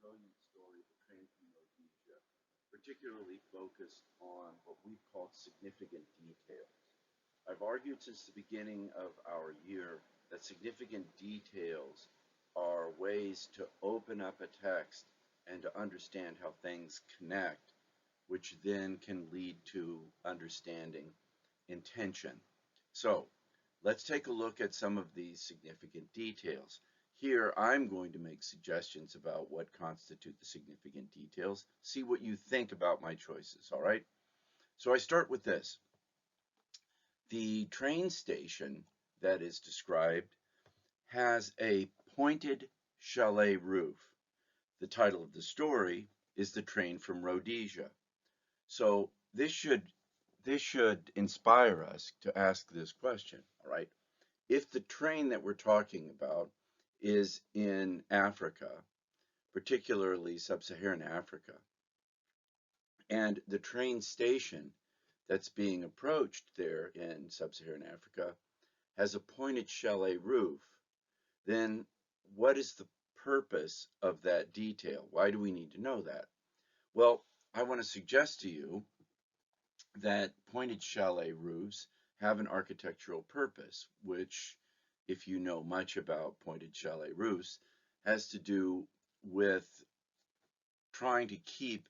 brilliant story, The Train from Rhodesia, particularly focused on what we've called significant details. I've argued since the beginning of our year that significant details are ways to open up a text and to understand how things connect, which then can lead to understanding intention. So let's take a look at some of these significant details. Here, I'm going to make suggestions about what constitute the significant details. See what you think about my choices, all right? So I start with this. The train station that is described has a pointed chalet roof. The title of the story is The Train from Rhodesia. So this should inspire us to ask this question, all right? If the train that we're talking about is in Africa, particularly sub-Saharan Africa, and the train station that's being approached there in sub-Saharan Africa has a pointed chalet roof, then what is the purpose of that detail? Why do we need to know that? Well, I want to suggest to you that pointed chalet roofs have an architectural purpose, which, if you know much about pointed chalet roofs, has to do with trying to keep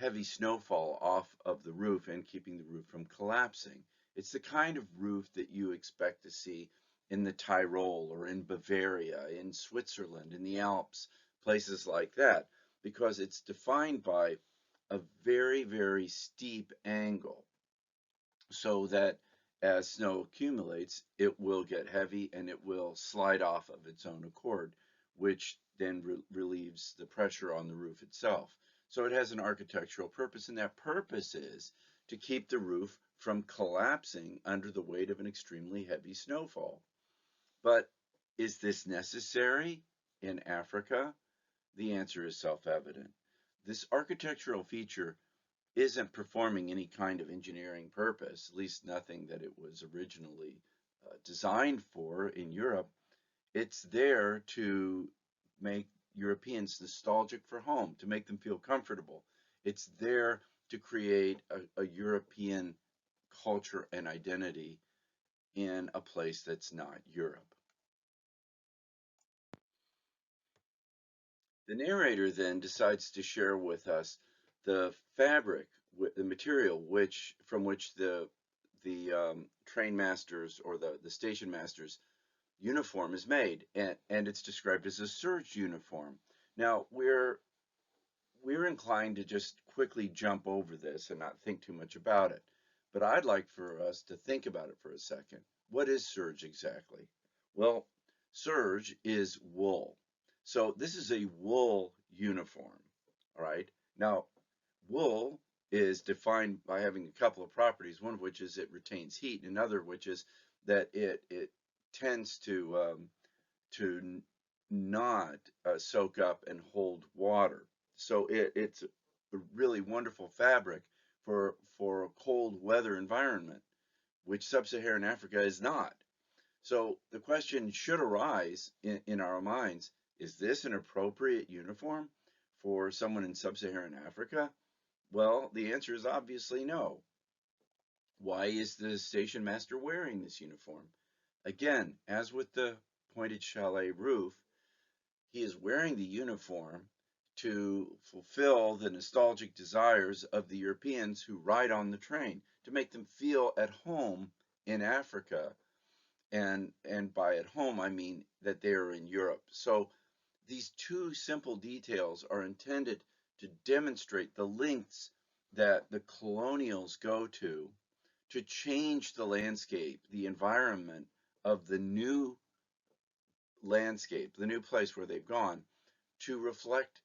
heavy snowfall off of the roof and keeping the roof from collapsing. It's the kind of roof that you expect to see in the Tyrol or in Bavaria, in Switzerland, in the Alps, places like that, because it's defined by a very, very steep angle so that as snow accumulates, it will get heavy and it will slide off of its own accord, which then relieves the pressure on the roof itself. So it has an architectural purpose, and that purpose is to keep the roof from collapsing under the weight of an extremely heavy snowfall. But is this necessary in Africa? The answer is self-evident. This architectural feature isn't performing any kind of engineering purpose, at least nothing that it was originally designed for in Europe. It's there to make Europeans nostalgic for home, to make them feel comfortable. It's there to create a European culture and identity in a place that's not Europe. The narrator then decides to share with us the fabric, the material from which the train masters or the station masters uniform is made, and it's described as a serge uniform. Now we're inclined to just quickly jump over this and not think too much about it, but I'd like for us to think about it for a second. What is serge exactly? Well, serge is wool. So this is a wool uniform, all right? Now, wool is defined by having a couple of properties, one of which is it retains heat, and another which is that it tends to not soak up and hold water. So it's a really wonderful fabric for a cold weather environment, which sub-Saharan Africa is not. So the question should arise in our minds, is this an appropriate uniform for someone in sub-Saharan Africa? Well, the answer is obviously no. Why is the station master wearing this uniform? Again, as with the pointed chalet roof, he is wearing the uniform to fulfill the nostalgic desires of the Europeans who ride on the train, to make them feel at home in Africa. And by at home, I mean that they are in Europe. So these two simple details are intended to demonstrate the lengths that the colonials go to change the landscape, the environment of the new landscape, the new place where they've gone, to reflect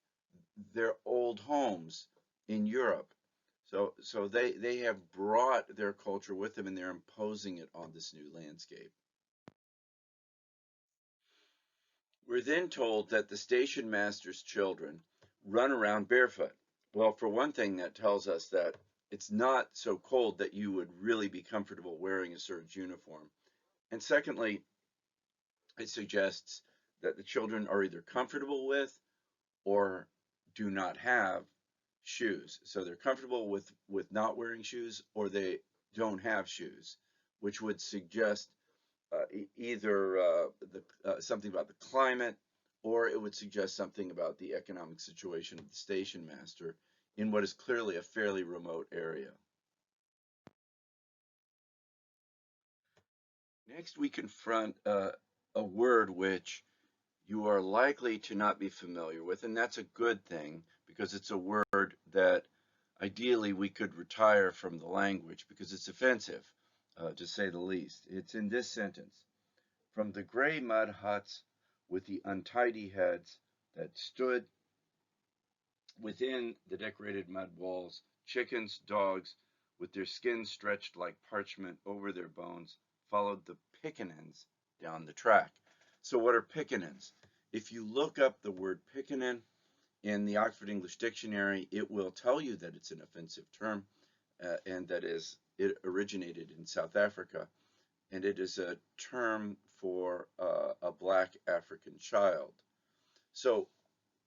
their old homes in Europe. So they have brought their culture with them and they're imposing it on this new landscape. We're then told that the station master's children run around barefoot. Well, for one thing, that tells us that it's not so cold that you would really be comfortable wearing a serge uniform. And secondly, it suggests that the children are either comfortable with or do not have shoes. So they're comfortable with not wearing shoes, or they don't have shoes, which would suggest either something about the climate, or it would suggest something about the economic situation of the station master in what is clearly a fairly remote area. Next, we confront a word which you are likely to not be familiar with, and that's a good thing because it's a word that ideally we could retire from the language because it's offensive, to say the least. It's in this sentence: from the gray mud huts with the untidy heads that stood within the decorated mud walls, chickens, dogs, with their skins stretched like parchment over their bones, followed the pickaninnies down the track. So what are pickaninnies? If you look up the word pickaninny in the Oxford English Dictionary, it will tell you that it's an offensive term, and that is, it originated in South Africa, and it is a term for a black African child. So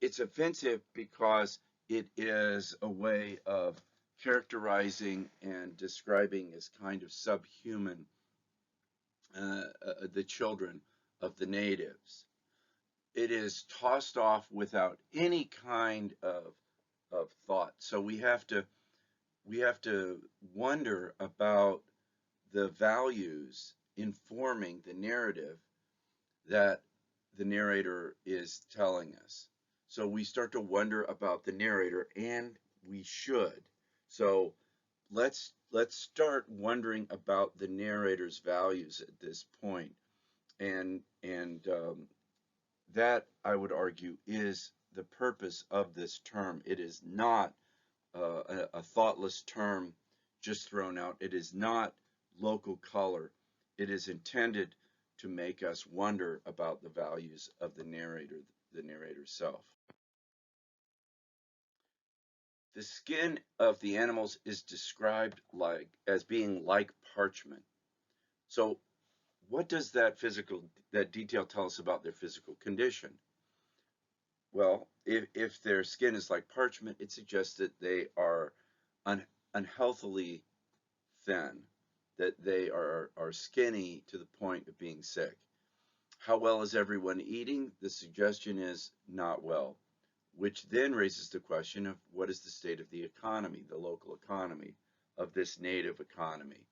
it's offensive because it is a way of characterizing and describing as kind of subhuman the children of the natives. It is tossed off without any kind of thought. So we have to wonder about the values informing the narrative that the narrator is telling us. So we start to wonder about the narrator, and we should. So let's start wondering about the narrator's values at this point, and that, I would argue, is the purpose of this term. It is not a thoughtless term just thrown out. It is not local color. It is intended to make us wonder about the values of the narrator's self. The skin of the animals is described as being like parchment. So what does that detail tell us about their physical condition? Well, if their skin is like parchment, it suggests that they are unhealthily thin, that they are skinny to the point of being sick. How well is everyone eating? The suggestion is not well, which then raises the question of what is the state of the economy, the local economy, of this native economy.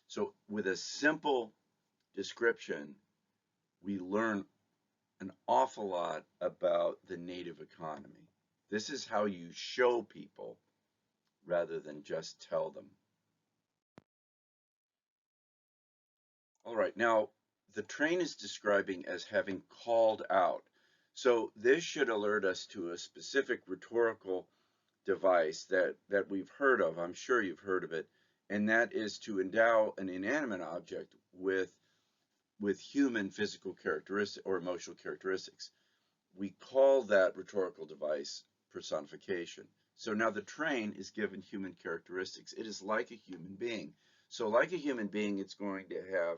So with a simple description, we learn an awful lot about the native economy. This is how you show people rather than just tell them. All right, now the train is describing as having called out. So this should alert us to a specific rhetorical device that we've heard of. I'm sure you've heard of it, and that is to endow an inanimate object with human physical characteristics or emotional characteristics. We call that rhetorical device personification. So now the train is given human characteristics. It is like a human being. So like a human being, it's going to have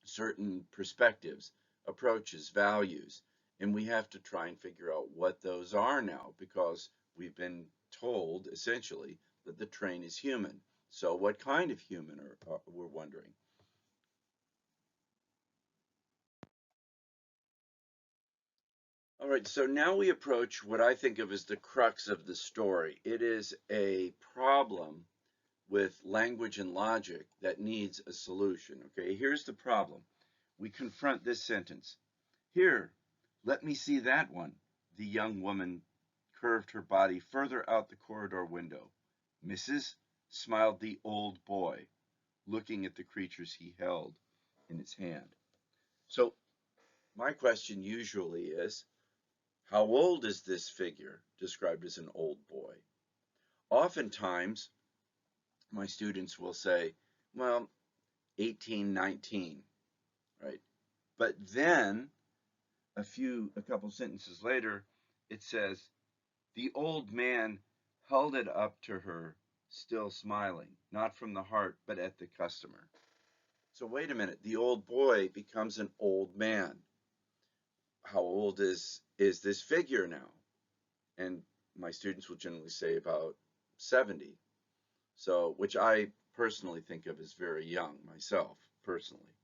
certain perspectives, approaches, values, and we have to try and figure out what those are now, because we've been told essentially that the train is human. So what kind of human are we're wondering? All right, so now we approach what I think of as the crux of the story. It is a problem with language and logic that needs a solution. Okay, here's the problem. We confront this sentence. Here, let me see that one. The young woman curved her body further out the corridor window. Mrs., smiled the old boy, looking at the creatures he held in his hand. So, my question usually is, how old is this figure described as an old boy? Oftentimes, my students will say, well, 18, 19, right? But then a couple sentences later, it says, the old man held it up to her, still smiling, not from the heart, but at the customer. So wait a minute, the old boy becomes an old man. How old is this figure now? and my students will generally say about 70. So, which I personally think of as very young myself, personally.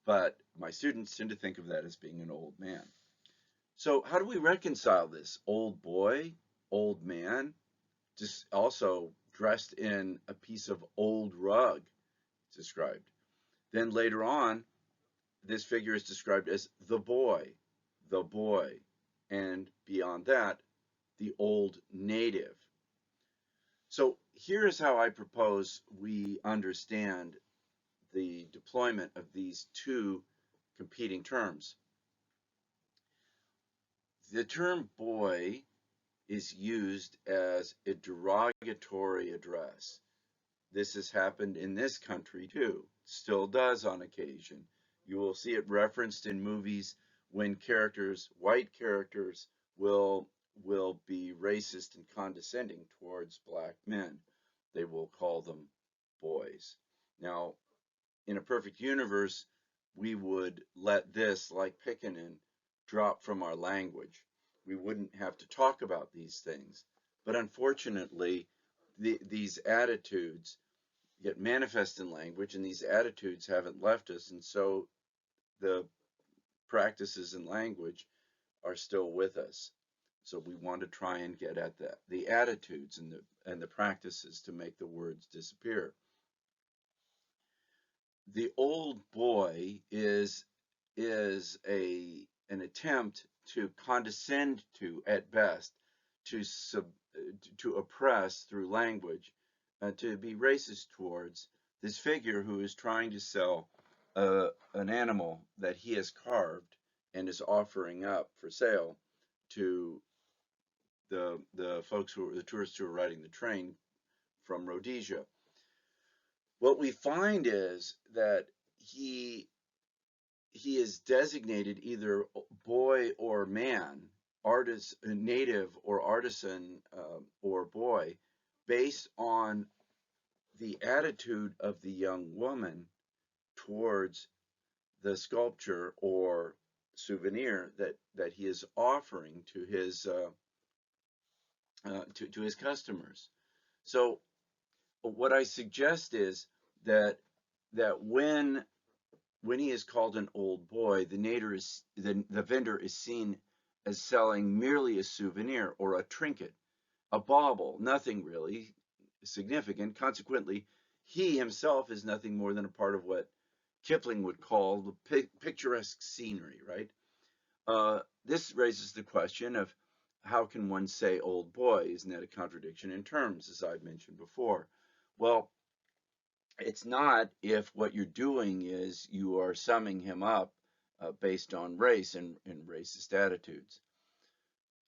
But my students tend to think of that as being an old man. So, how do we reconcile this? Old boy, old man, just also dressed in a piece of old rug, described. Then later on, this figure is described as the boy, and beyond that, the old native. So here's how I propose we understand the deployment of these two competing terms. The term boy is used as a derogatory address. This has happened in this country too, still does on occasion. You will see it referenced in movies when white characters, will be racist and condescending towards black men. They will call them boys. Now, in a perfect universe, we would let this, like Pickanin, drop from our language. We wouldn't have to talk about these things. But unfortunately, these attitudes get manifest in language, and these attitudes haven't left us, and so the practices in language are still with us. So we want to try and get at the attitudes and the practices to make the words disappear. The old boy is an attempt to condescend to, at best, to to oppress through language, to be racist towards this figure who is trying to sell an animal that he has carved and is offering up for sale to the tourists who are riding the train from Rhodesia. What we find is that he is designated either boy or man, artist, native or artisan, or boy, based on the attitude of the young woman towards the sculpture or souvenir that he is offering to his to his customers. So what I suggest is that when he is called an old boy, the vendor is seen as selling merely a souvenir or a trinket, a bauble, nothing really significant. Consequently, he himself is nothing more than a part of what Kipling would call the picturesque scenery, right? This raises the question of how can one say old boy? Isn't that a contradiction in terms, as I've mentioned before? Well, it's not if what you're doing is you are summing him up based on race and racist attitudes.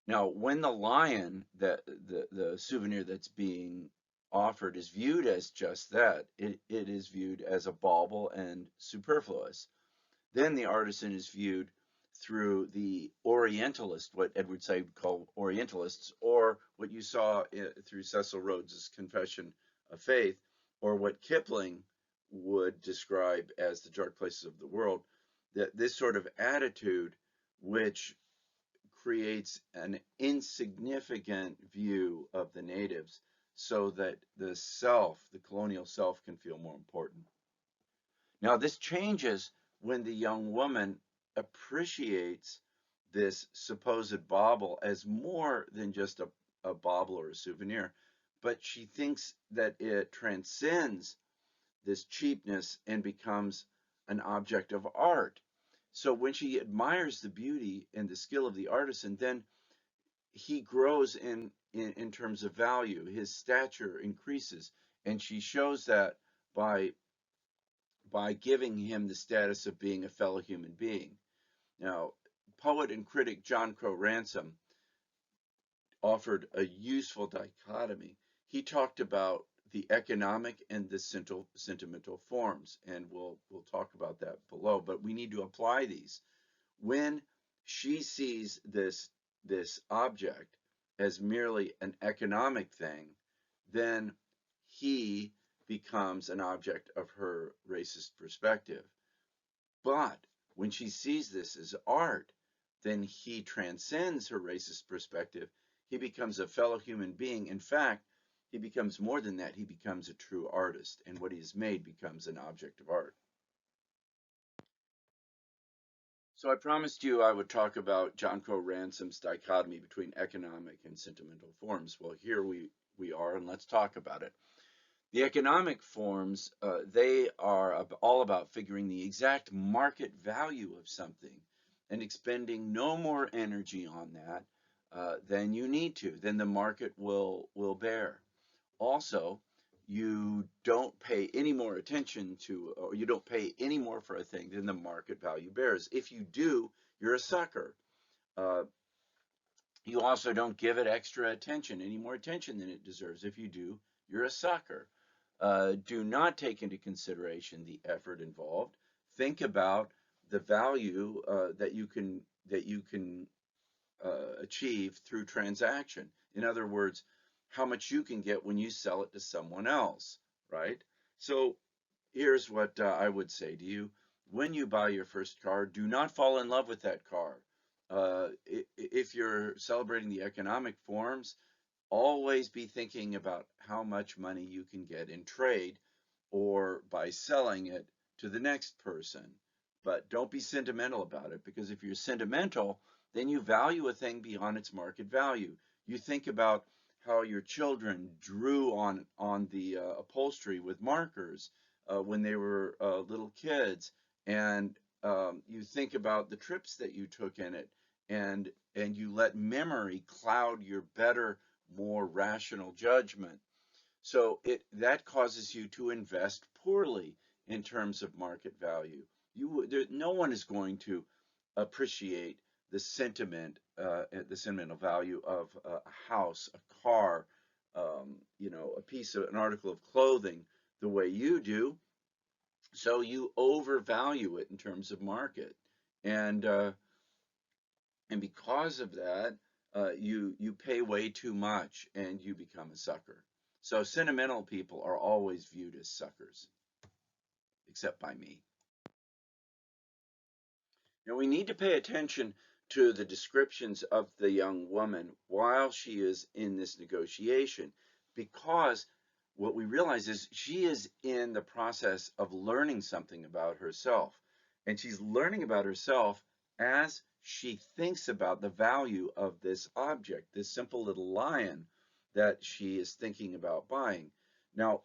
Now, when the lion, the souvenir that's being offered is viewed as just that, it is viewed as a bauble and superfluous. Then the artisan is viewed through the Orientalist, what Edward Said would call Orientalists, or what you saw through Cecil Rhodes's Confession of Faith, or what Kipling would describe as the dark places of the world, that this sort of attitude which creates an insignificant view of the natives so that the colonial self, can feel more important. Now, this changes when the young woman appreciates this supposed bauble as more than just a bauble or a souvenir, but she thinks that it transcends this cheapness and becomes an object of art. So when she admires the beauty and the skill of the artisan, then he grows in terms of value. His stature increases, and she shows that by giving him the status of being a fellow human being. Now, poet and critic John Crow Ransom offered a useful dichotomy. He talked about the economic and the sentimental forms, and we'll talk about that below, but we need to apply these. When she sees this object as merely an economic thing, then he becomes an object of her racist perspective. But when she sees this as art, then he transcends her racist perspective. he becomes a fellow human being. In fact, he becomes more than that. He becomes a true artist, and what he has made becomes an object of art. So I promised you I would talk about John Crowe Ransom's dichotomy between economic and sentimental forms. Well, here we are, and let's talk about it. The economic forms, they are all about figuring the exact market value of something and expending no more energy on that than you need to, than the market will bear. Also, you don't pay any more attention to, or you don't pay any more for a thing than the market value bears. If you do, you're a sucker. Uh, you also don't give it extra attention, any more attention than it deserves. If you do, you're a sucker. Do not take into consideration the effort involved. Think about the value that you can achieve through transaction. In other words, how much you can get when you sell it to someone else, right? So here's what I would say to you. When you buy your first car, do not fall in love with that car. If you're celebrating the economic forms, always be thinking about how much money you can get in trade or by selling it to the next person. But don't be sentimental about it, because if you're sentimental, then you value a thing beyond its market value. You think about how your children drew on the upholstery with markers when they were little kids, and you think about the trips that you took in it, and you let memory cloud your better, more rational judgment. So that causes you to invest poorly in terms of market value. No one is going to appreciate the sentimental value of a house, a car, an article of clothing the way you do. So you overvalue it in terms of market, and uh, and because of that, you pay way too much and you become a sucker. So sentimental people are always viewed as suckers, except by me. Now we need to pay attention to the descriptions of the young woman while she is in this negotiation, because what we realize is she is in the process of learning something about herself. And she's learning about herself as she thinks about the value of this object, this simple little lion that she is thinking about buying. Now,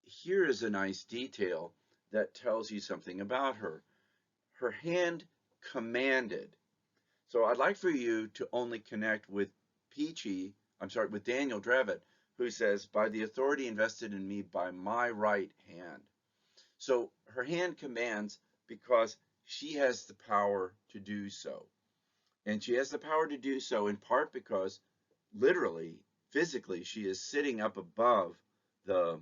here is a nice detail that tells you something about her. Her hand commanded. So I'd like for you to only connect with with Daniel Drevitt, who says, by the authority invested in me by my right hand. So her hand commands because she has the power to do so. And she has the power to do so in part because literally, physically, she is sitting up above the,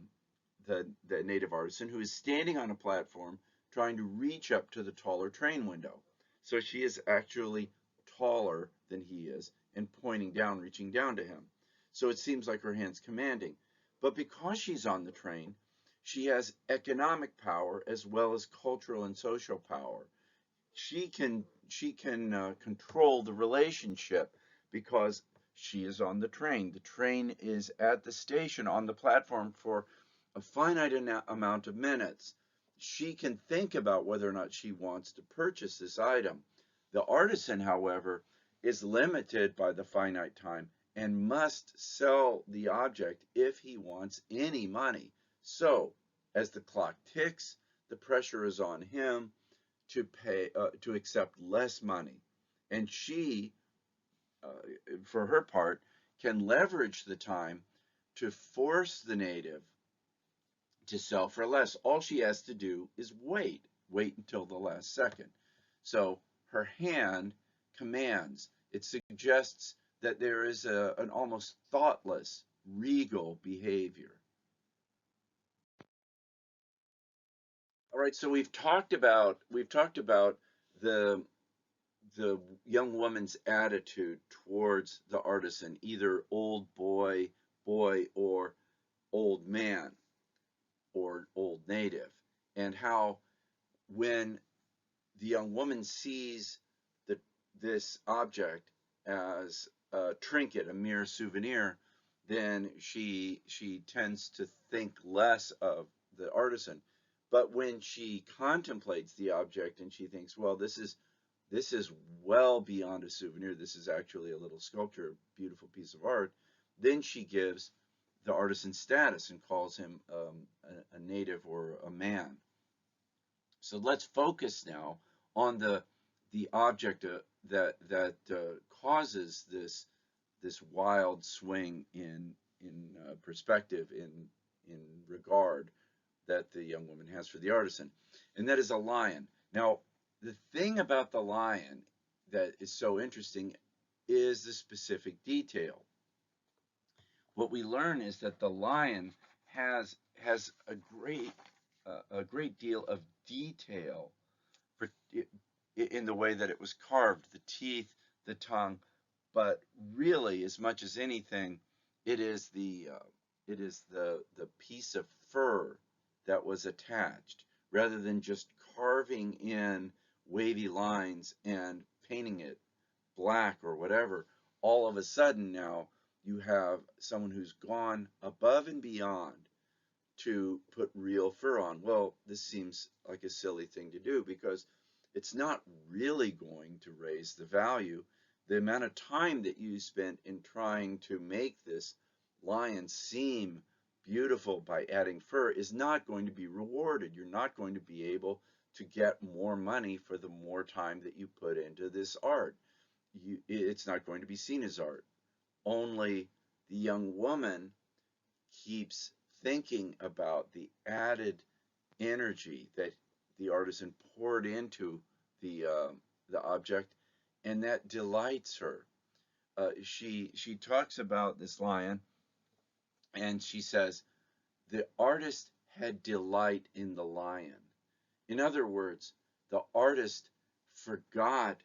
the native artisan, who is standing on a platform trying to reach up to the taller train window. So she is actually taller than he is and pointing down, reaching down to him. So it seems like her hand's commanding. But because she's on the train, she has economic power as well as cultural and social power. She can control the relationship because she is on the train. The train is at the station on the platform for a finite amount of minutes. She can think about whether or not she wants to purchase this item. The artisan, however, is limited by the finite time and must sell the object if he wants any money. So, as the clock ticks, the pressure is on him to accept less money, and she, for her part, can leverage the time to force the native to sell for less. All she has to do is wait until the last second. So her hand commands. It suggests that there is an almost thoughtless, regal behavior. All right, so we've talked about the the young woman's attitude towards the artisan, either old boy, or old man, or old native, and how when the young woman sees this object as trinket, a mere souvenir, then she tends to think less of the artisan. But when she contemplates the object and she thinks, well, this is well beyond a souvenir. This is actually a little sculpture, a beautiful piece of art. Then she gives the artisan status and calls him a native or a man. So let's focus now on the object that causes this wild swing in perspective in regard that the young woman has for the artisan, and that is a lion. Now, the thing about the lion that is so interesting is the specific detail. What we learn is that the lion has a great deal of detail in the way that it was carved, the teeth, the tongue, but really, as much as anything, it is the piece of fur that was attached, rather than just carving in wavy lines and painting it black or whatever. All of a sudden now you have someone who's gone above and beyond to put real fur on. Well, this seems like a silly thing to do because it's not really going to raise the value. The amount of time that you spent in trying to make this lion seem beautiful by adding fur is not going to be rewarded. You're not going to be able to get more money for the more time that you put into this art. It's not going to be seen as art. Only the young woman keeps thinking about the added energy that the artisan poured into the object, and that delights her. She talks about this lion, and she says the artist had delight in the lion. In other words, the artist forgot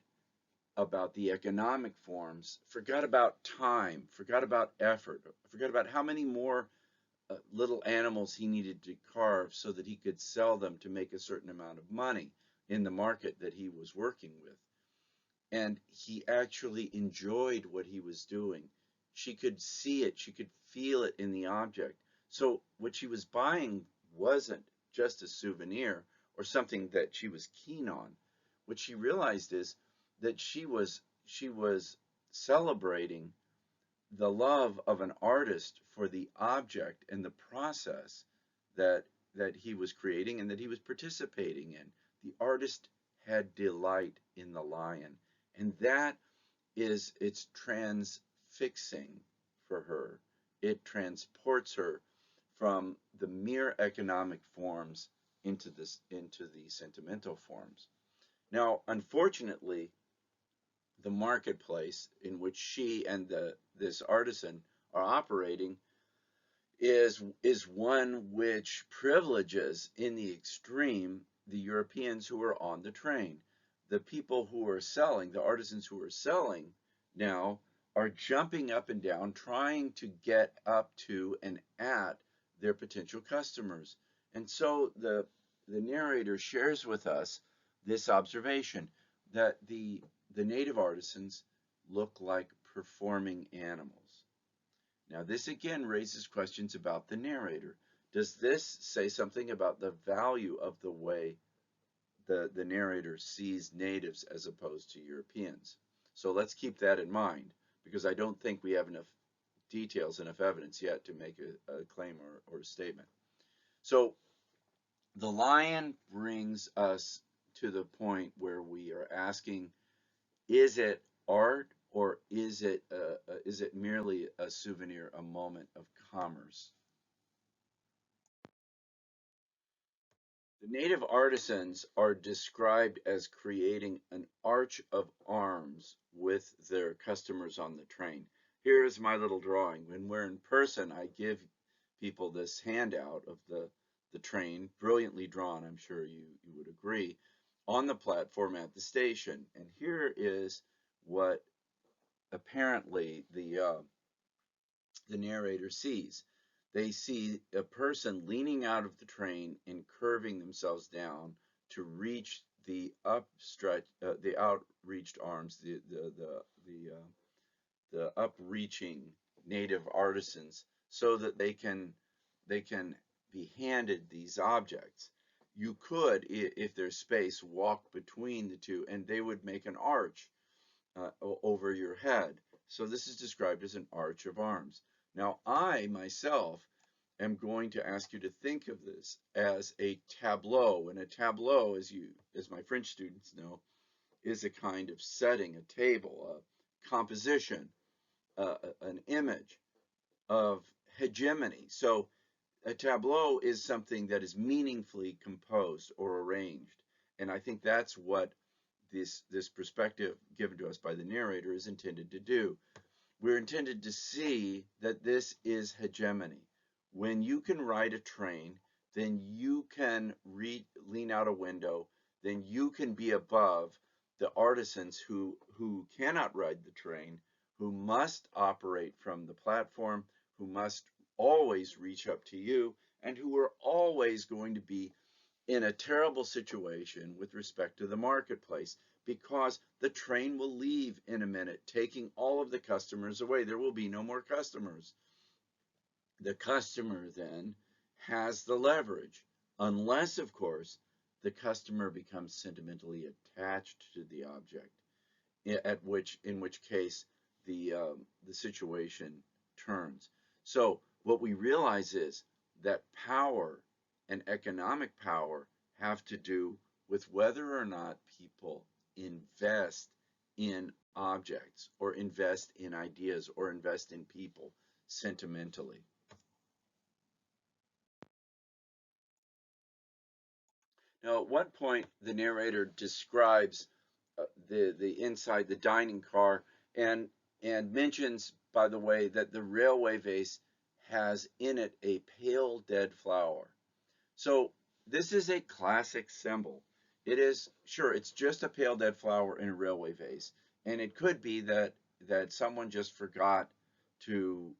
about the economic forms, forgot about time, forgot about effort, forgot about how many more little animals he needed to carve so that he could sell them to make a certain amount of money in the market that he was working with. And he actually enjoyed what he was doing. She could see it, she could feel it in the object. So what she was buying wasn't just a souvenir or something that she was keen on. What she realized is that she was celebrating the love of an artist for the object and the process that he was creating and that he was participating in. The artist had delight in the lion, and that is it's transfixing for her. It transports her from the mere economic forms into the sentimental forms. Now, unfortunately, the marketplace in which she and this artisan are operating is one which privileges in the extreme the Europeans who are on the train. The people who are selling, the artisans who are selling now, are jumping up and down trying to get up to and at their potential customers. And so the narrator shares with us this observation that the native artisans look like performing animals. Now, this again raises questions about the narrator. Does this say something about the value of the way the narrator sees natives as opposed to Europeans? So let's keep that in mind, because I don't think we have enough details, enough evidence yet to make a claim or a statement. So the lion brings us to the point where we are asking, is it art, or is it merely a souvenir, a moment of commerce? The native artisans are described as creating an arch of arms with their customers on the train. Here's my little drawing. When we're in person, I give people this handout of the train, brilliantly drawn, I'm sure you would agree, on the platform at the station. And here is what apparently the narrator sees. They see a person leaning out of the train and curving themselves down to reach the outreached arms, the upreaching native artisans so that they can be handed these objects. You could, if there's space, walk between the two, and they would make an arch over your head. So this is described as an arch of arms. Now, I myself am going to ask you to think of this as a tableau, and a tableau, as my French students know, is a kind of setting, a table, a composition, an image of hegemony. So a tableau is something that is meaningfully composed or arranged. And I think that's what this perspective given to us by the narrator is intended to do. We're intended to see that this is hegemony. When you can ride a train, then you can lean out a window, then you can be above the artisans who cannot ride the train, who must operate from the platform, who must always reach up to you, and who are always going to be in a terrible situation with respect to the marketplace because the train will leave in a minute, taking all of the customers away. There will be no more customers. The customer then has the leverage, unless, of course, the customer becomes sentimentally attached to the object, in which case the situation turns. So what we realize is that power and economic power have to do with whether or not people invest in objects or invest in ideas or invest in people sentimentally. Now, at one point, the narrator describes the inside, the dining car, and mentions, by the way, that the railway vase has in it a pale dead flower. So this is a classic symbol. It is, sure, it's just a pale dead flower in a railway vase, and it could be that someone just forgot to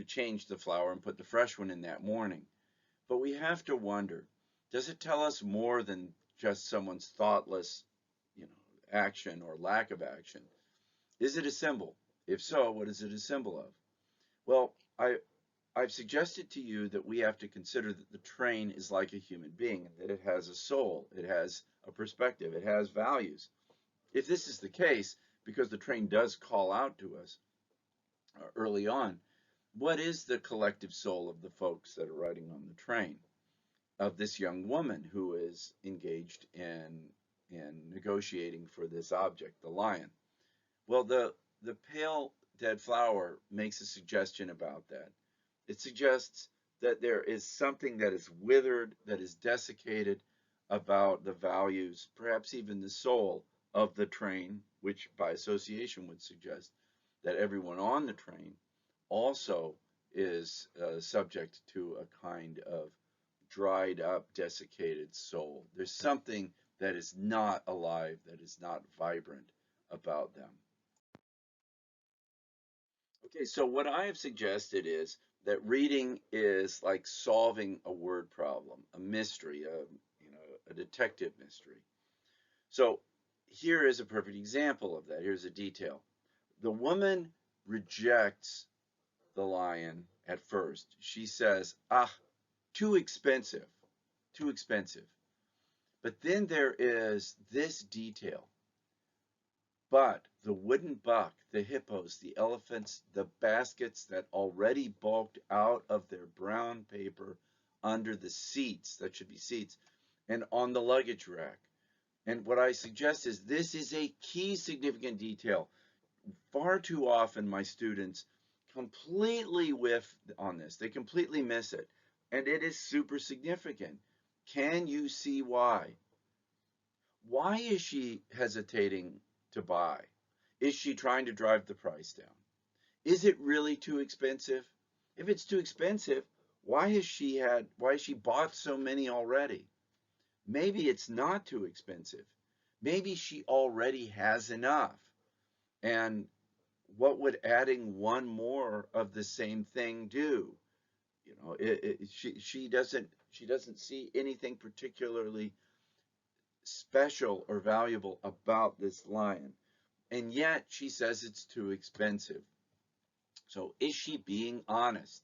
change the flower and put the fresh one in that morning. But we have to wonder, does it tell us more than just someone's thoughtless, action or lack of action? Is it a symbol? If so, what is it a symbol of? Well, I've suggested to you that we have to consider that the train is like a human being, and that it has a soul, it has a perspective, it has values. If this is the case, because the train does call out to us early on, what is the collective soul of the folks that are riding on the train? Of this young woman who is engaged in negotiating for this object, the lion. Well, the pale dead flower makes a suggestion about that. It suggests that there is something that is withered, that is desiccated about the values, perhaps even the soul of the train, which by association would suggest that everyone on the train also is subject to a kind of dried up, desiccated soul. There's something that is not alive, that is not vibrant about them. Okay, so what I have suggested is that reading is like solving a word problem, a mystery, a detective mystery. So here is a perfect example of that. Here's a detail. The woman rejects the lion at first. She says, ah, too expensive, too expensive. But then there is this detail. But the wooden buck, the hippos, the elephants, the baskets that already bulked out of their brown paper under the seats, that should be seats, and on the luggage rack. And what I suggest is this is a key significant detail. Far too often my students completely whiff on this. They completely miss it. And it is super significant. Can you see why? Why is she hesitating to buy? Is she trying to drive the price down? Is it really too expensive? If it's too expensive, why has she bought so many already? Maybe it's not too expensive. Maybe she already has enough. And what would adding one more of the same thing do? She doesn't see anything particularly special or valuable about this lion. and yet she says it's too expensive. So is she being honest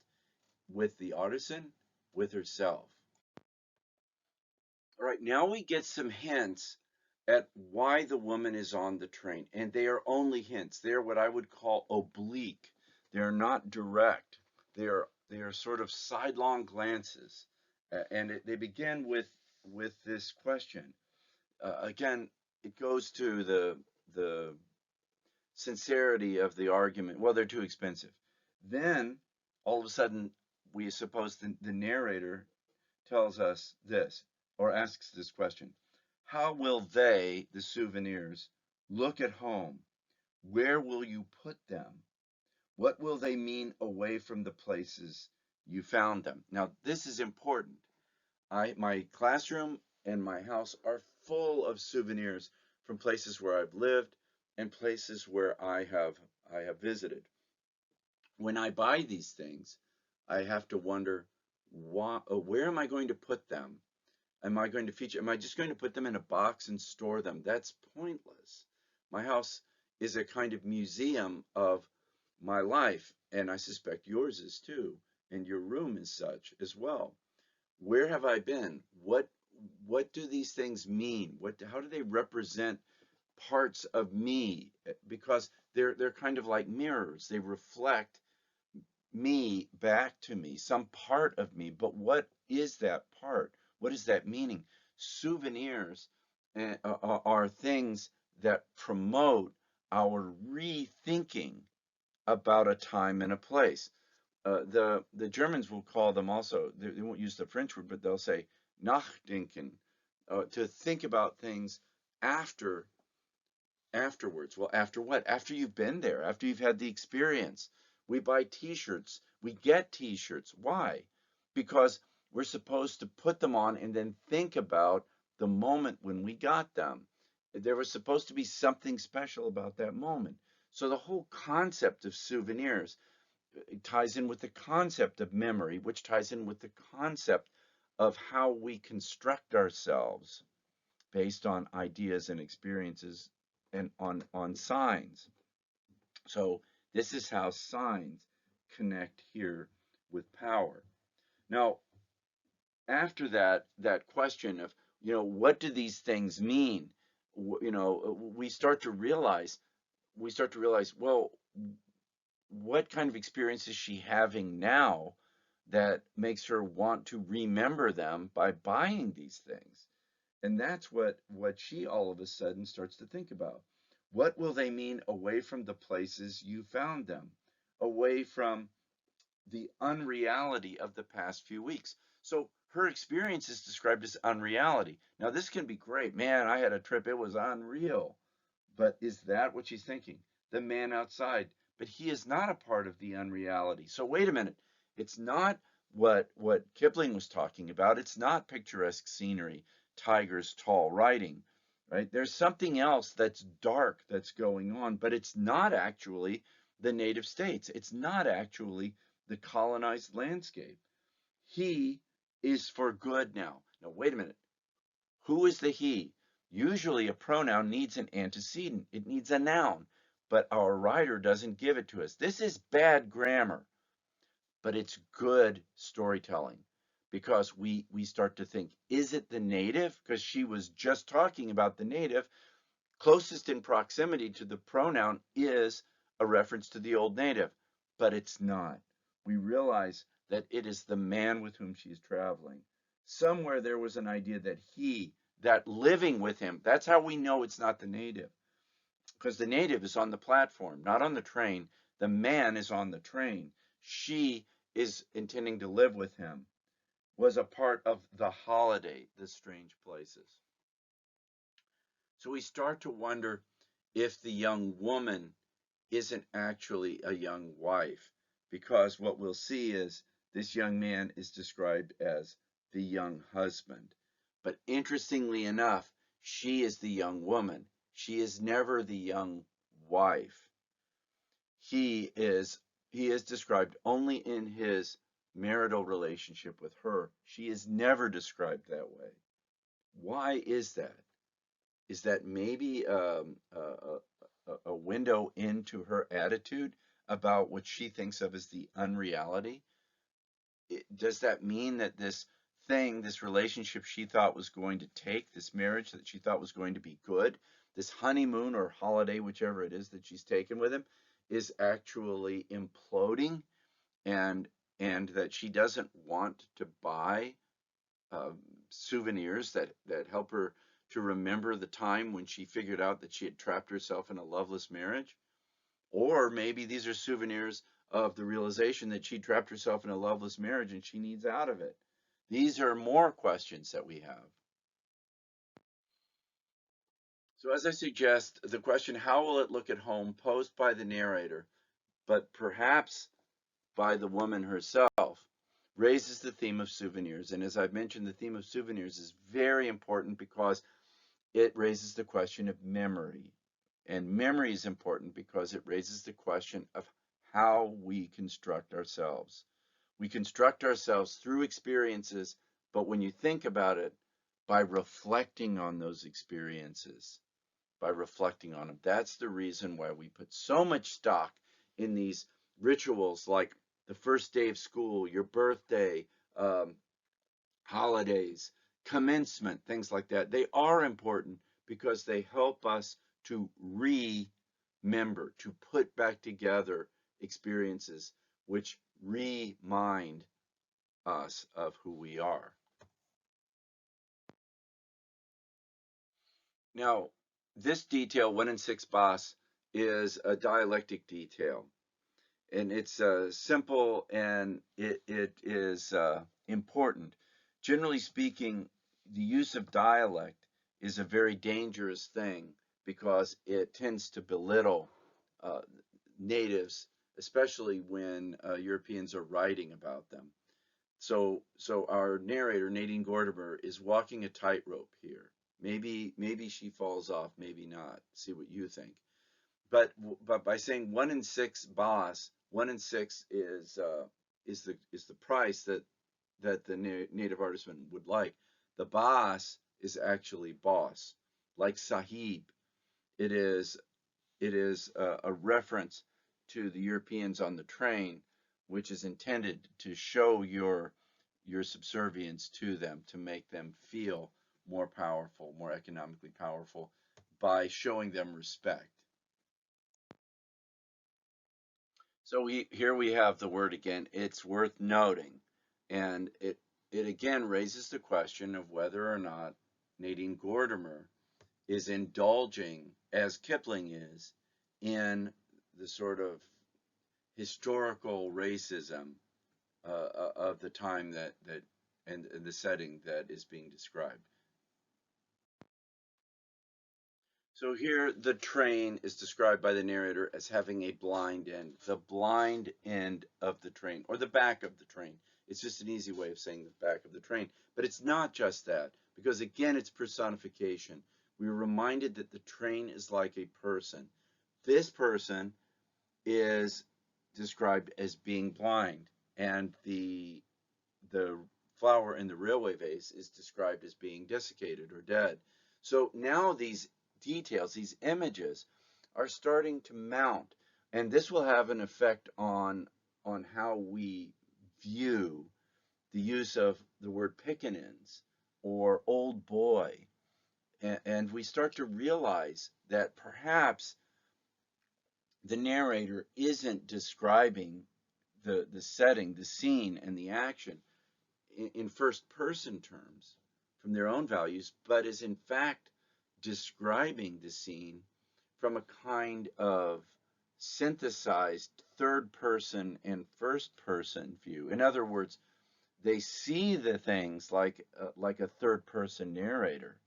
with the artisan, with herself? All right, now we get some hints at why the woman is on the train, and they are only hints. They are what I would call oblique. They are not direct. They are sort of sidelong glances, and they begin with this question. Again, it goes to the sincerity of the argument. Well, they're too expensive. Then all of a sudden, we suppose the narrator tells us this, or asks this question: how will they, the souvenirs, look at home? Where will you put them? What will they mean away from the places you found them? Now, this is important. My classroom and my house are full of souvenirs from places where I've lived and places where I have visited. When I buy these things, I have to wonder, where am I going to put them? Am I going to feature? Am I just going to put them in a box and store them? That's pointless. My house is a kind of museum of my life, and I suspect yours is too, and your room is such as well. Where have I been? What do these things mean? How do they represent parts of me? Because they're kind of like mirrors. They reflect me back to me, some part of me. But what is that part? What is that meaning? Souvenirs are things that promote our rethinking about a time and a place. The Germans will call them also, they won't use the French word, but they'll say nachdenken, to think about things after afterwards. Well, after what? After you've been there, after you've had the experience. We buy t-shirts. We get t-shirts. Why? Because we're supposed to put them on and then think about the moment when we got them. There was supposed to be something special about that moment. So the whole concept of souvenirs ties in with the concept of memory, which ties in with the concept of how we construct ourselves based on ideas and experiences and on signs. So this is how signs connect here with power. Now, after that question of, what do these things mean? We start to realize, well, what kind of experience is she having now that makes her want to remember them by buying these things? And that's what she all of a sudden starts to think about. What will they mean away from the places you found them? Away from the unreality of the past few weeks. So her experience is described as unreality. Now, this can be great. Man, I had a trip, it was unreal. But is that what she's thinking? The man outside. But he is not a part of the unreality. So wait a minute. It's not what Kipling was talking about. It's not picturesque scenery, tigers, tall riding, right? There's something else that's dark that's going on, but it's not actually the native states. It's not actually the colonized landscape. He is for good now. Now, wait a minute. Who is the he? Usually a pronoun needs an antecedent. It needs a noun, but our writer doesn't give it to us. This is bad grammar, but it's good storytelling because we start to think, is it the native? Because she was just talking about the native. Closest in proximity to the pronoun is a reference to the old native, but it's not. We realize that it is the man with whom she's traveling. Somewhere there was an idea that that living with him, that's how we know it's not the native. Because the native is on the platform, not on the train. The man is on the train. She is intending to live with him, was a part of the holiday, the strange places. So we start to wonder if the young woman isn't actually a young wife, because what we'll see is this young man is described as the young husband. But interestingly enough, she is the young woman. She is never the young wife. He is described only in his marital relationship with her. She is never described that way. Why is that? Is that maybe a window into her attitude about what she thinks of as the unreality. Does that mean that this relationship she thought was going to take, this marriage that she thought was going to be good, this honeymoon or holiday, whichever it is that she's taken with him, is actually imploding, and that she doesn't want to buy uh, souvenirs that help her to remember the time when she figured out that she had trapped herself in a loveless marriage? Or maybe these are souvenirs of the realization that she trapped herself in a loveless marriage and she needs out of it. These are more questions that we have. So, as I suggest, the question, how will it look at home, posed by the narrator, but perhaps by the woman herself, raises the theme of souvenirs. And as I've mentioned, the theme of souvenirs is very important because it raises the question of memory. And memory is important because it raises the question of how we construct ourselves. We construct ourselves through experiences, but when you think about it, by reflecting on those experiences, by reflecting on them. That's the reason why we put so much stock in these rituals like the first day of school, your birthday, um, holidays, commencement, things like that. They are important because they help us to remember, to put back together experiences which remind us of who we are. Now, this detail, 1 in 6 Bas, is a dialectic detail. And it's simple, and it is important. Generally speaking, the use of dialect is a very dangerous thing because it tends to belittle uh, natives, especially when Europeans are writing about them. So our narrator, Nadine Gordimer, is walking a tightrope here. Maybe she falls off, maybe not. See what you think. But by saying 1 in 6 Bas, 1 in 6 is the price that the native artisan would like. The Bas is actually boss, like Sahib. It is a reference to the Europeans on the train, which is intended to show your subservience to them, to make them feel more powerful, more economically powerful, by showing them respect. So here we have the word again. It's worth noting, and it again raises the question of whether or not Nadine Gordimer is indulging, as Kipling is, in the sort of historical racism of the time and the setting that is being described. So here the train is described by the narrator as having a blind end, the blind end of the train, or the back of the train. It's just an easy way of saying the back of the train. But it's not just that, because again, it's personification. We are reminded that the train is like a person. This person is described as being blind, and the flower in the railway vase is described as being desiccated or dead. So now these details, these images, are starting to mount, and this will have an effect on how we view the use of the word pickaninnies or old boy, and we start to realize that perhaps the narrator isn't describing the setting, the scene, and the action in first person terms from their own values, but is in fact describing the scene from a kind of synthesized third person and first person view. In other words, they see the things like a third person narrator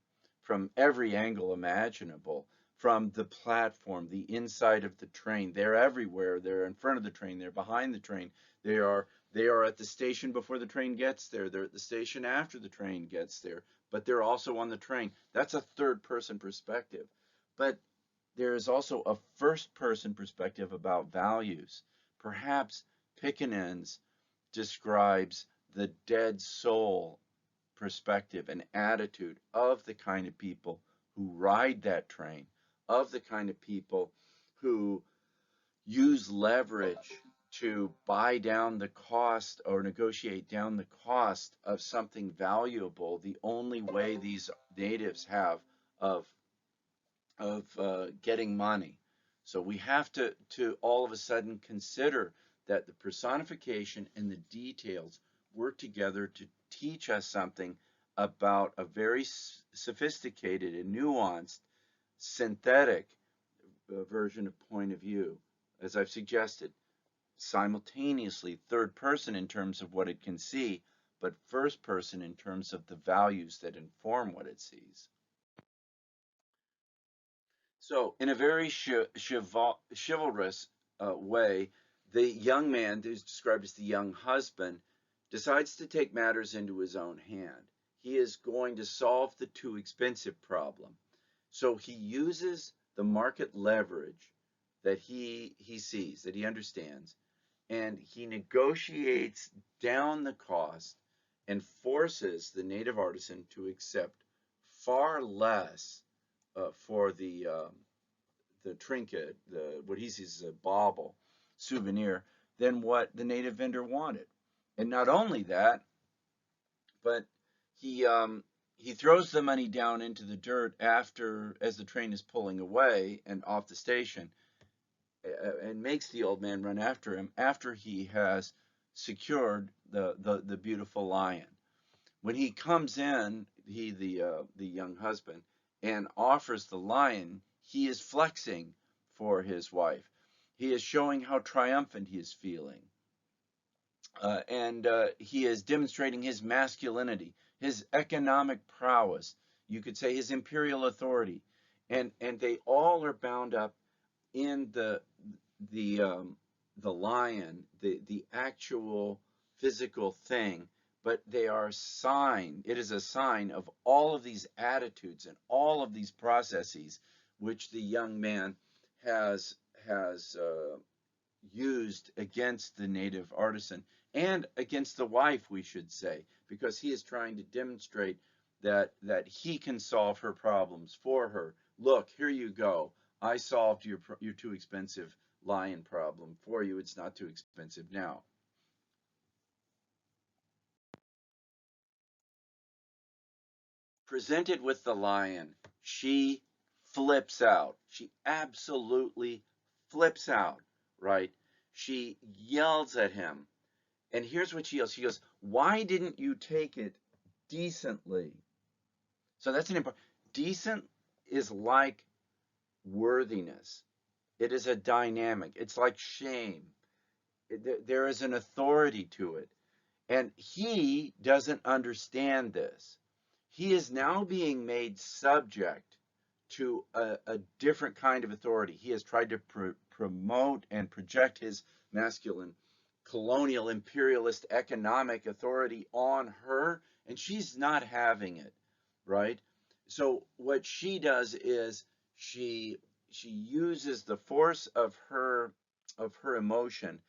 from every angle imaginable, from the platform, the inside of the train. They're everywhere. They're in front of the train. They're behind the train. They are at the station before the train gets there. They're at the station after the train gets there. But they're also on the train. That's a third person perspective. But there is also a first person perspective about values. Perhaps Pickenins describes the dead soul perspective and attitude of the kind of people who ride that train, of the kind of people who use leverage to buy down the cost or negotiate down the cost of something valuable, the only way these natives have of getting money. So we have to all of a sudden consider that the personification and the details work together to teach us something about a very sophisticated and nuanced synthetic version of point of view, as I've suggested, simultaneously third person in terms of what it can see, but first person in terms of the values that inform what it sees. So, in a very chivalrous way, the young man, who's described as the young husband, decides to take matters into his own hand. He is going to solve the too expensive problem. So he uses the market leverage that he sees, that he understands, and he negotiates down the cost and forces the native artisan to accept far less for the trinket, what he sees as a bauble souvenir, than what the native vendor wanted. And not only that, but he throws the money down into the dirt after, as the train is pulling away and off the station, and makes the old man run after him after he has secured the beautiful lion. When he comes in, the young husband, and offers the lion, he is flexing for his wife. He is showing how triumphant he is feeling. And he is demonstrating his masculinity, his economic prowess, you could say his imperial authority. And they all are bound up in the lion, the actual physical thing, but they are a sign. It is a sign of all of these attitudes and all of these processes which the young man has used against the native artisan and against the wife, we should say, because he is trying to demonstrate that he can solve her problems for her. Look, here you go. I solved your too expensive lion problem for you. It's not too expensive now. Presented with the lion, she flips out. She absolutely flips out, right? She yells at him. And here's what she yells. She goes, "Why didn't you take it decently?" So that's an important. Decent is like worthiness. It is a dynamic. It's like shame. There is an authority to it. And he doesn't understand this. He is now being made subject to a different kind of authority. He has tried to promote and project his masculine, colonial, imperialist economic authority on her, and she's not having it, right? So what she does is she uses the force of her emotion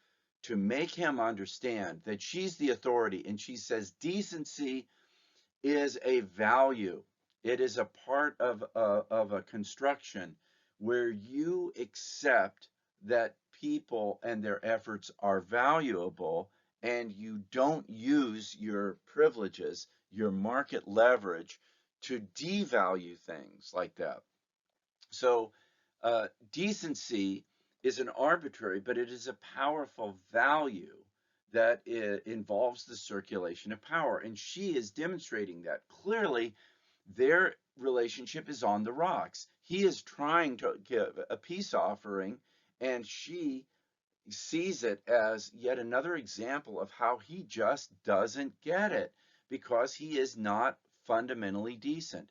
to make him understand that she's the authority, and she says decency is a value. It is a part of a construction where you accept that people and their efforts are valuable, and you don't use your privileges, your market leverage, to devalue things like that. So decency is an arbitrary, but it is a powerful value that involves the circulation of power. And she is demonstrating that clearly. Their relationship is on the rocks. He is trying to give a peace offering, and she sees it as yet another example of how he just doesn't get it because he is not fundamentally decent.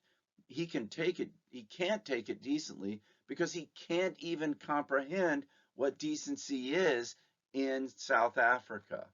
He can't take it decently because he can't even comprehend what decency is in South Africa.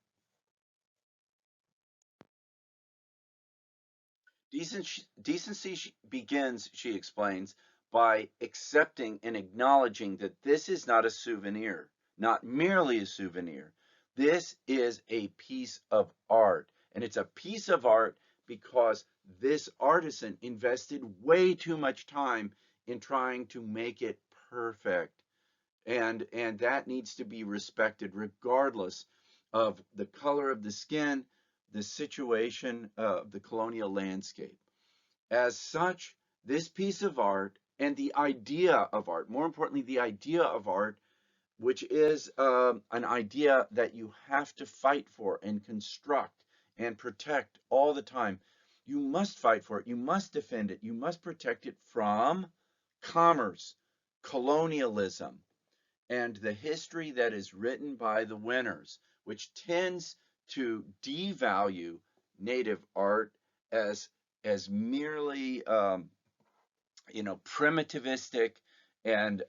Decency begins, she explains, by accepting and acknowledging that this is not a souvenir, not merely a souvenir. This is a piece of art. And it's a piece of art because this artisan invested way too much time in trying to make it perfect. And that needs to be respected regardless of the color of the skin, the situation of the colonial landscape. As such, this piece of art and the idea of art, more importantly, the idea of art, which is an idea that you have to fight for and construct and protect all the time. You must fight for it. You must defend it. You must protect it from commerce, colonialism, and the history that is written by the winners, which tends to devalue native art as merely primitivistic and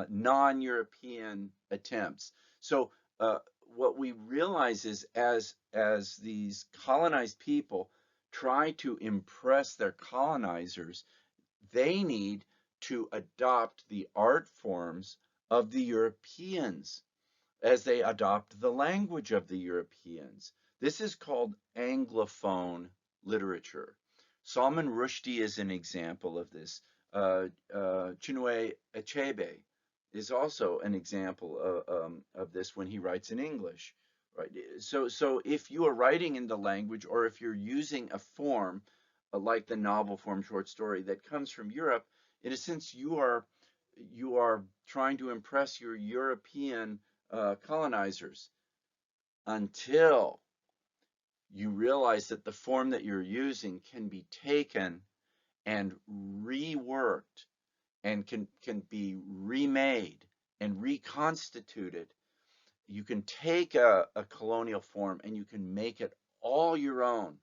non-European attempts. So what we realize is as these colonized people try to impress their colonizers, they need to adopt the art forms of the Europeans as they adopt the language of the Europeans. This is called Anglophone literature. Salman Rushdie is an example of this. Chinua Achebe is also an example of this when he writes in English. Right. So if you are writing in the language, or if you're using a form like the novel form short story that comes from Europe, in a sense, you are trying to impress your European colonizers until you realize that the form that you're using can be taken and reworked and can be remade and reconstituted. You can take a colonial form and you can make it all your own,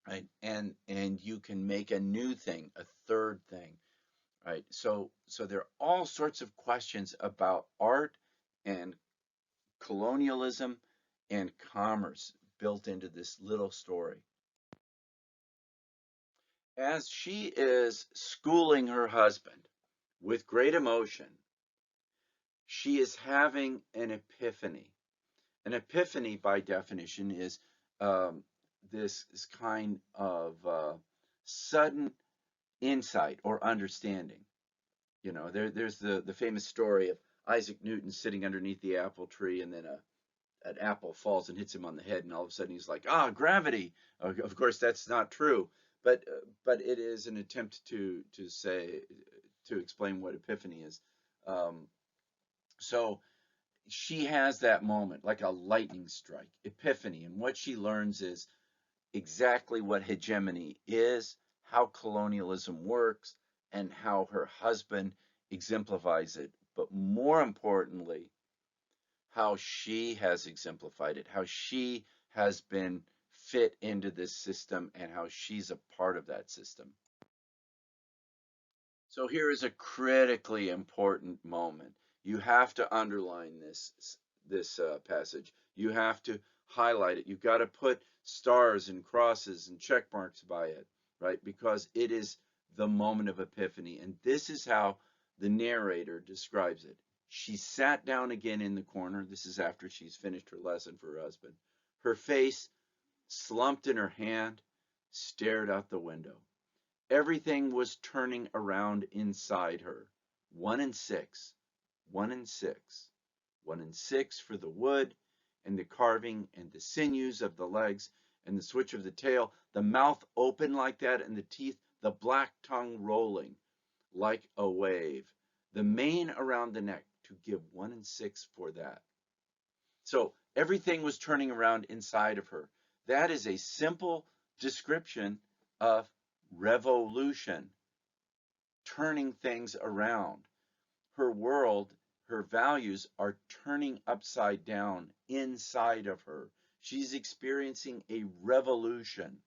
right? And you can make a new thing, a third thing, right? So there are all sorts of questions about art and colonialism and commerce built into this little story. As she is schooling her husband with great emotion, she is having an epiphany. An epiphany, by definition, is this kind of sudden insight or understanding. There's the famous story of Isaac Newton sitting underneath the apple tree, and then an apple falls and hits him on the head, and all of a sudden he's like, gravity. Of course, that's not true, but it is an attempt to explain what epiphany is. So she has that moment, like a lightning strike, epiphany, and what she learns is exactly what hegemony is, how colonialism works, and how her husband exemplifies it. But more importantly, how she has exemplified it, how she has been fit into this system, and how she's a part of that system. So here is a critically important moment. You have to underline this passage. You have to highlight it. You've got to put stars and crosses and check marks by it, right? Because it is the moment of epiphany. And this is how the narrator describes it. She sat down again in the corner. This is after she's finished her lesson for her husband. Her face slumped in her hand, stared out the window. Everything was turning around inside her. 1 and 6, 1 and 6, 1 and 6 for the wood and the carving and the sinews of the legs and the switch of the tail, the mouth open like that and the teeth, the black tongue rolling like a wave, the mane around the neck to give 1 and 6 for that. So everything was turning around inside of her. That is a simple description of revolution, turning things around. Her world, her values are turning upside down inside of her. She's experiencing a revolution,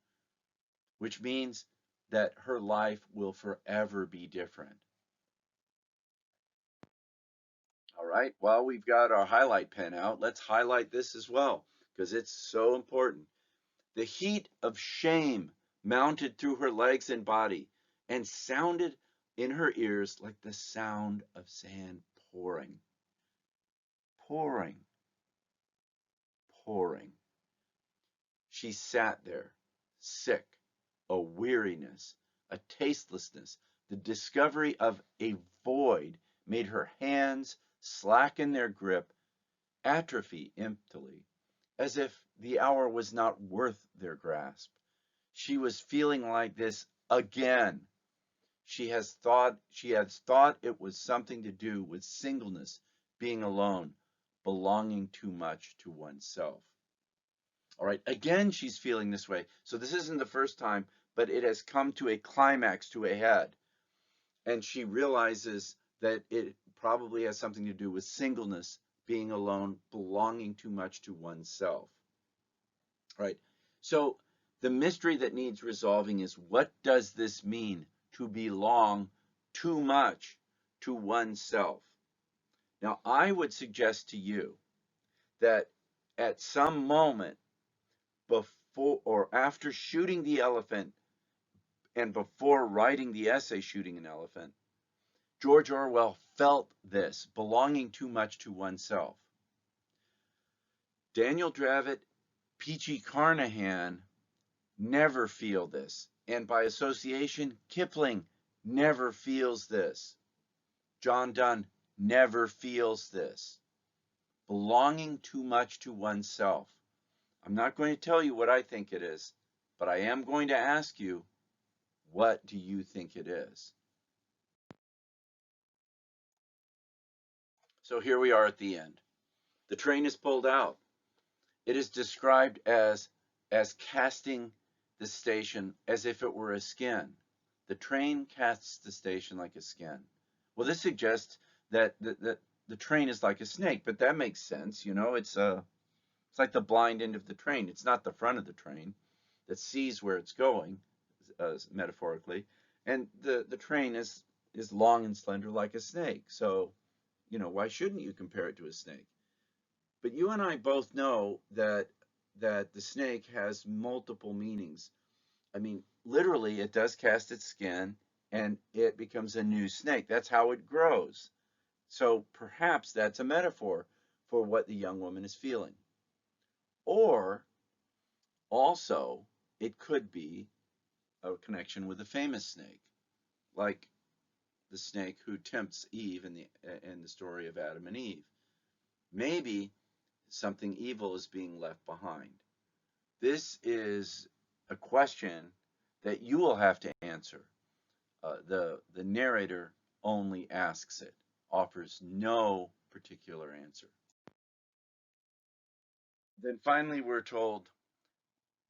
which means that her life will forever be different. All right, while we've got our highlight pen out, let's highlight this as well, because it's so important. The heat of shame mounted through her legs and body and sounded in her ears like the sound of sand pouring, pouring, pouring. She sat there, sick, a weariness, a tastelessness, the discovery of a void made her hands slacken their grip, atrophy emptily, as if the hour was not worth their grasp. She was feeling like this again. She has thought it was something to do with singleness, being alone, belonging too much to oneself. All right, again, she's feeling this way. So this isn't the first time, but it has come to a climax, to a head. And she realizes that it probably has something to do with singleness, being alone, belonging too much to oneself. All right, so the mystery that needs resolving is, what does this mean to belong too much to oneself? Now, I would suggest to you that at some moment before or after shooting the elephant and before writing the essay Shooting an Elephant, George Orwell felt this, belonging too much to oneself. Daniel Dravit, P.G. Carnahan never feel this, and by association, Kipling never feels this. John Donne never feels this. Belonging too much to oneself. I'm not going to tell you what I think it is, but I am going to ask you, what do you think it is? So here we are at the end. The train is pulled out. It is described as casting the station as if it were a skin. The train casts the station like a skin. Well, this suggests that the train is like a snake, but that makes sense. It's like the blind end of the train. It's not the front of the train that sees where it's going, metaphorically, and the train is long and slender like a snake. So, why shouldn't you compare it to a snake? But you and I both know that the snake has multiple meanings. I mean, literally, it does cast its skin and it becomes a new snake. That's how it grows. So perhaps that's a metaphor for what the young woman is feeling. Or also, it could be a connection with a famous snake, like the snake who tempts Eve in the story of Adam and Eve. Maybe something evil is being left behind. This is a question that you will have to answer. The narrator only asks it, offers no particular answer. Then finally, we're told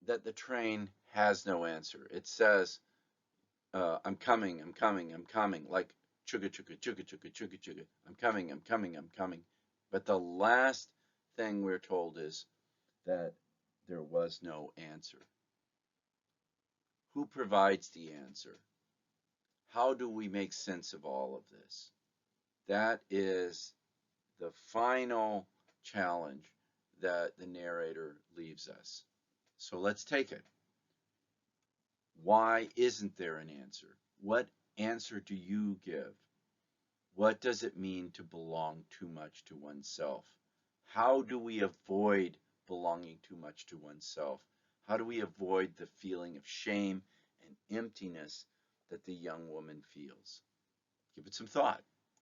that the train has no answer. It says, I'm coming, I'm coming, I'm coming, like chugga chugga chugga chugga chugga chugga. I'm coming, I'm coming, I'm coming. But the last thing we're told is that there was no answer. Who provides the answer? How do we make sense of all of this? That is the final challenge that the narrator leaves us. So let's take it. Why isn't there an answer? What answer do you give? What does it mean to belong too much to oneself? How do we avoid belonging too much to oneself? How do we avoid the feeling of shame and emptiness that the young woman feels? Give it some thought.